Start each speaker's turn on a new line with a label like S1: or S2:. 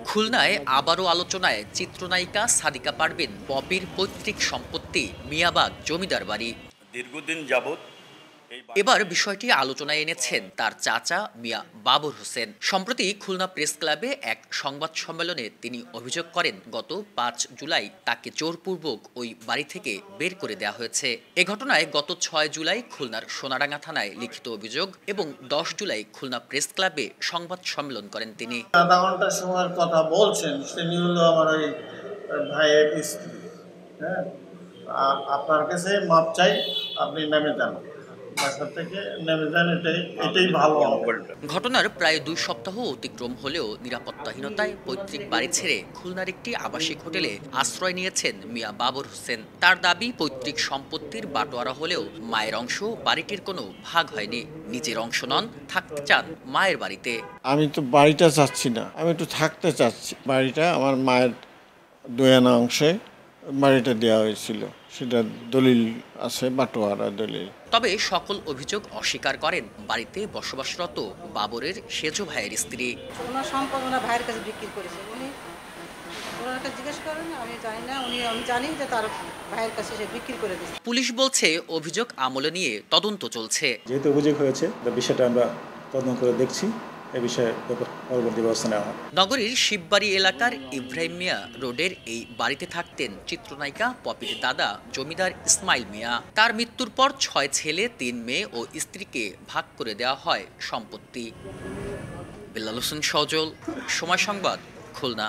S1: খুলনায় আবারও আলোচনায় চিত্রনায়িকা সাদিকা পারভীন পপির পৈতৃক সম্পত্তি মিয়াবাগ জমিদার বাড়ি।
S2: দীর্ঘদিন যাবৎ
S1: এবার বিষয়টি আলোচনায় এনেছেন তার চাচা মিয়া বাবর হোসেন। সম্প্রতি খুলনা প্রেস ক্লাবে এক সংবাদ সম্মেলনে তিনি অভিযোগ করেন, গত ৫ জুলাই তাকে জোরপূর্বক ওই বাড়ি থেকে বের করে দেওয়া হয়েছে। এ ঘটনায় গত ৬ জুলাই খুলনার সোনারাঙ্গা থানায় লিখিত অভিযোগ এবং ১০ জুলাই খুলনা প্রেস ক্লাবে সংবাদ সম্মেলন করেন তিনি।
S3: আধা ঘন্টা সময়ের কথা বলছেন, তিনি হলো আমার ওই ভাইয়ের স্ত্রী। হ্যাঁ, আপনার কাছে মাপ চাই, আপনি নেমে যান, বাসা থেকে নেমে যান, এটাই ভালো হবে।
S1: ঘটনার প্রায় ২ সপ্তাহ অতিক্রম হলেও নিরাপত্তাহীনতায় পৈতৃক বাড়ি ছেড়ে খুলনার একটি আবাসিক হোটেলে আশ্রয় নিয়েছেন মিয়া বাবর হোসেন। তার দাবি, পৈতৃক সম্পত্তির বাটোয়ারা হলেও মায়ের অংশ বাড়িটির কোনো ভাগ হয়নি। নিজের অংশ নন, থাকতে চান মায়ের বাড়িতে।
S4: আমি তো বাড়িটা চাচ্ছি না, আমি একটু থাকতে চাচ্ছি। বাড়িটা আমার মায়ের ২ আনা অংশে বাড়িটা দেওয়া হয়েছিল, সেটা দলিল আছে, বাটোয়ারা দলিল।
S1: তবে সকল অভিযোগ অস্বীকার করেন বাড়িতে বসবাসরত বাবরের সেজো ভাইয়ের স্ত্রী।
S5: ওনার সম্পদ ওনার ভাইয়ের কাছে বিক্রি করেছে, উনি ওনার কাছে জিজ্ঞেস করেন, আমি জানি না, আমি জানি যে তার ভাইয়ের কাছে সে বিক্রি করে দিয়েছে।
S1: পুলিশ বলছে অভিযোগ আমলে নিয়ে তদন্ত চলছে।
S6: যেহেতু অভিযোগ হয়েছে, বিষয়টা আমরা তদন্ত করে দেখছি, এ বিষয়ে পরবর্তী ব্যবস্থা নেওয়া হবে।
S1: নগরীর শিববাড়ি এলাকার ইব্রাহিম মিয়া রোডের এই বাড়িতে থাকতেন চিত্রনায়িকা পপির দাদা জমিদার ইসমাইল মিয়া। তার মৃত্যুর পর ৬ ছেলে, ৩ মেয়ে ও স্ত্রীকে ভাগ করে দেওয়া হয় সম্পত্তি। বিল্লাল হোসেন সজল, সময় সংবাদ, খুলনা।